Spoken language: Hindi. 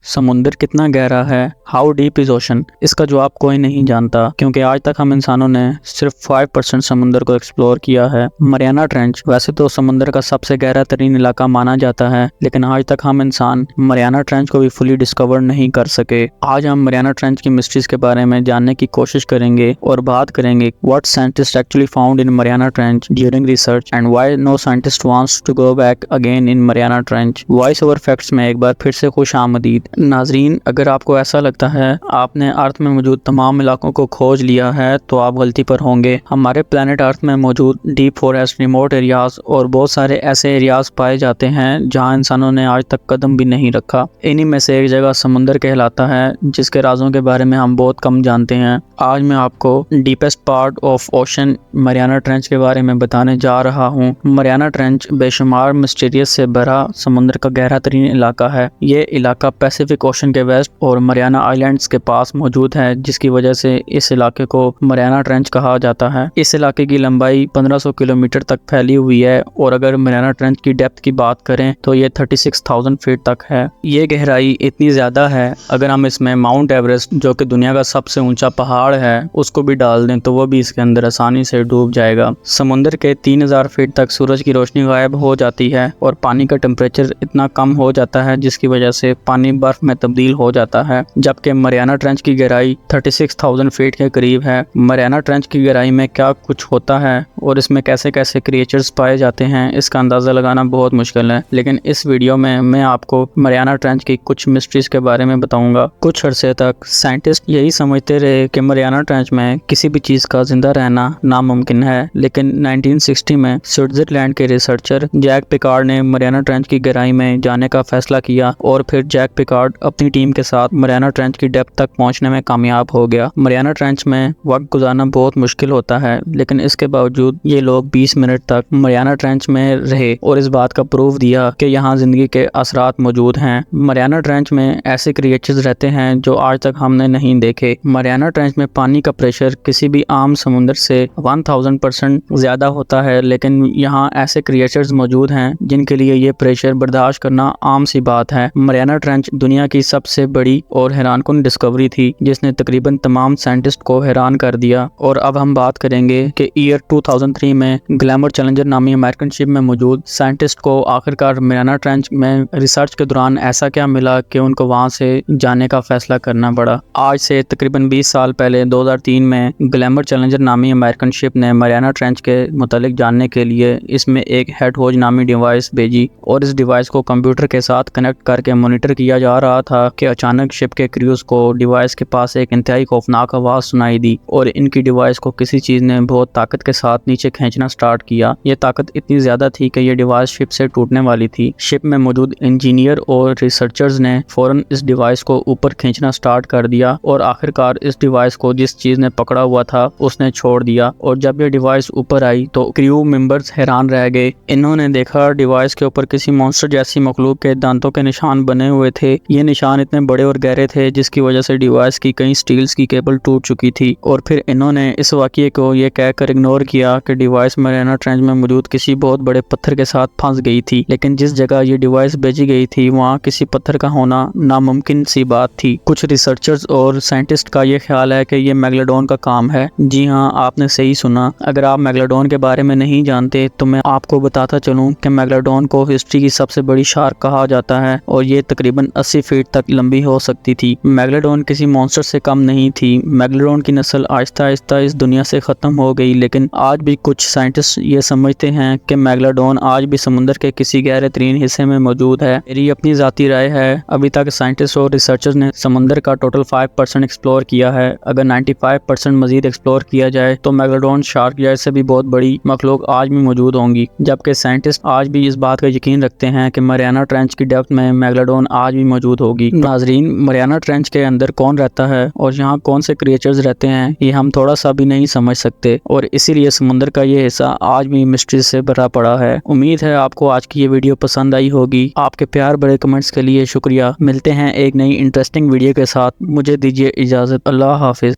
समुंदर कितना गहरा है? How deep is ocean? इसका जवाब कोई नहीं जानता, क्योंकि आज तक हम इंसानों ने सिर्फ 5% समुंदर को एक्सप्लोर किया है। मरियाना ट्रेंच वैसे तो समुंदर का सबसे गहरा तरीन इलाका माना जाता है, लेकिन आज तक हम इंसान मरियाना ट्रेंच को भी फुली डिस्कवर नहीं कर सके। आज हम मरियाना ट्रेंच की मिस्ट्रीज के बारे में जानने की कोशिश करेंगे और बात करेंगे what scientist actually found in Mariana trench during research and why no scientist wants to go back again in Mariana trench. Voice over facts में एक बार फिर से खुश आमदीद। नाजरीन, अगर आपको ऐसा लगता है आपने अर्थ में मौजूद तमाम इलाकों को खोज लिया है तो आप गलती पर होंगे। हमारे प्लेनेट अर्थ में मौजूद डीप फॉरेस्ट, रिमोट एरियाज और बहुत सारे ऐसे एरियाज पाए जाते हैं जहां इंसानों ने आज तक कदम भी नहीं रखा। इन्हीं में से एक जगह समुंदर कहलाता है, जिसके राजों के बारे में हम बहुत कम जानते हैं। आज मैं आपको deepest part of ocean Mariana trench के बारे में बताने जा रहा हूँ। मरियाना ट्रेंच बेशुमार मिस्टीरियस से भरा समुंदर का गहरा तरीन इलाका है। ये इलाका पैसिफिक ओशन के वेस्ट और मरियाना आइलैंड्स के पास मौजूद है, जिसकी वजह से इस इलाके को मरियाना ट्रेंच कहा जाता है। इस इलाके की लंबाई 1500 किलोमीटर तक फैली हुई है और अगर मरियाना ट्रेंच की डेप्थ की बात करें तो ये 36,000 फीट तक है। ये गहराई इतनी ज्यादा है, अगर हम इसमें माउंट एवरेस्ट, जो कि दुनिया का सबसे ऊंचा पहाड़ है, उसको भी डाल दें तो वो भी इसके अंदर आसानी से डूब जाएगा। समुंदर के 3000 फीट तक सूरज की रोशनी गायब हो जाती है और पानी का टेम्परेचर इतना कम हो जाता है जिसकी वजह से पानी बर्फ में तब्दील हो जाता है। जबकि मरियाना ट्रेंच की गहराई 36,000 फीट के करीब है। मरियाना ट्रेंच की गहराई में क्या कुछ होता है और इसमें कैसे कैसे क्रिएचर्स पाए जाते हैं, इसका अंदाजा लगाना बहुत मुश्किल है, लेकिन इस वीडियो में मैं आपको मरियाना ट्रेंच की कुछ मिस्ट्रीज के बारे में बताऊंगा। कुछ अरसे तक साइंटिस्ट यही समझते रहे कि मरियाना ट्रेंच में किसी भी चीज का जिंदा रहना नामुमकिन है, लेकिन 1960 में स्विट्जरलैंड के रिसर्चर जैक पिकार्ड ने मरियाना ट्रेंच की गहराई में जाने का फैसला किया और फिर जैक पिकार्ड अपनी टीम के साथ मरियाना ट्रेंच की डेप्थ तक पहुंचने में कामयाब हो गया। मरियाना ट्रेंच में वक्त गुजारना बहुत मुश्किल होता है, लेकिन इसके बावजूद ये लोग 20 मिनट तक मरियाना ट्रेंच में रहे और इस बात का प्रूफ दिया कि यहाँ जिंदगी के असरात मौजूद हैं। मरियाना ट्रेंच में ऐसे क्रिएचर्स रहते हैं जो आज तक हमने नहीं देखे। मरियाना ट्रेंच में पानी का प्रेशर किसी भी आम समुंदर से 1000% ज्यादा होता है, लेकिन यहाँ ऐसे क्रिएचर्स मौजूद हैं जिनके लिए ये प्रेशर बर्दाश्त करना आम सी बात है। मरियाना ट्रेंच दुनिया की सबसे बड़ी और हैरानकुन डिस्कवरी थी, जिसने तकरीबन तमाम साइंटिस्ट को हैरान कर दिया। और अब हम बात करेंगे कि ईयर 2003 में ग्लैमर चैलेंजर नामी अमेरिकन शिप में मौजूद साइंटिस्ट को आखिरकार मरियाना ट्रेंच में रिसर्च के दौरान ऐसा क्या मिला कि उनको वहां से जाने का फैसला करना पड़ा। आज से तकरीबन 20 साल पहले 2003 में ग्लैमर चैलेंजर नामी अमेरिकन शिप ने मरियाना ट्रेंच के मुतालिक जानने के लिए इसमें एक हेडहोज नामी डिवाइस भेजी और इस डिवाइस को कंप्यूटर के साथ कनेक्ट करके मॉनिटर किया जा रहा था कि अचानक शिप के क्रूज को डिवाइस के पास एक इंतहाई खौफनाक आवाज सुनाई दी और इनकी डिवाइस को किसी चीज ने बहुत ताकत के साथ नीचे खींचना स्टार्ट किया। ये ताकत इतनी ज्यादा थी कि ये डिवाइस शिप से टूटने वाली थी। शिप में मौजूद इंजीनियर और रिसर्चर्स ने फौरन इस डिवाइस को ऊपर खींचना स्टार्ट कर दिया और आखिरकार इस डिवाइस को जिस चीज ने पकड़ा हुआ था उसने छोड़ दिया और जब ये डिवाइस ऊपर आई तो क्रू मेंबर्स हैरान रह गए। इन्होंने देखा डिवाइस के ऊपर किसी मॉन्स्टर जैसी मखलूक के दांतों के निशान बने हुए थे। ये निशान इतने बड़े और गहरे थे जिसकी वजह से डिवाइस की कई स्टील्स की केबल टूट चुकी थी और फिर इन्होंने इस वाकये को ये कहकर इग्नोर किया कि डिवाइस मरियाना ट्रेंच में मौजूद किसी बहुत बड़े पत्थर के साथ फंस गई थी। लेकिन जिस जगह ये डिवाइस भेजी गई थी वहाँ किसी पत्थर का होना नामुमकिन सी बात थी। कुछ रिसर्चर्स और साइंटिस्ट का ये ख्याल है कि ये मेगलोडॉन का काम है। जी हाँ, आपने सही सुना। अगर आप मेगलोडॉन के बारे में नहीं जानते तो मैं आपको बताता चलूं कि मेगलोडॉन को हिस्ट्री की सबसे बड़ी शार्क कहा जाता है और ये तकरीबन 80 फीट तक लंबी हो सकती थी। मेगलोडॉन किसी मॉन्स्टर से कम नहीं थी। मेगलोडॉन की नस्ल आहिस्ता आहिस्ता इस दुनिया से खत्म हो गई, लेकिन आज भी कुछ साइंटिस्ट ये समझते हैं कि मेगलोडॉन आज भी समुंदर के किसी गहरे तरीन हिस्से में मौजूद है। मेरी अपनी जाती राय है, अभी तक साइंटिस्ट और रिसर्चर्स ने समुंदर का टोटल 5% एक्सप्लोर किया है। अगर 95% मजीद एक्सप्लोर किया जाए तो मेगलोडॉन शार्क जैसे भी बहुत बड़ी मखलूक आज भी मौजूद होंगी। जबकि साइंटिस्ट आज भी इस बात का यकीन रखते हैं कि मरियाना ट्रेंच की डेप्थ में मेगलोडॉन आज भी मौजूद होगी। नाजरीन, मरियाना ट्रेंच के अंदर कौन रहता है और यहाँ कौन से क्रिएचर्स रहते हैं ये हम थोड़ा सा भी नहीं समझ सकते और इसीलिए समुंदर का ये हिस्सा आज भी मिस्ट्री से भरा पड़ा है। उम्मीद है आपको आज की ये वीडियो पसंद आई होगी। आपके प्यार बड़े कमेंट्स के लिए शुक्रिया। मिलते हैं एक नई इंटरेस्टिंग वीडियो के साथ। मुझे दीजिए इजाजत। अल्लाह हाफिज।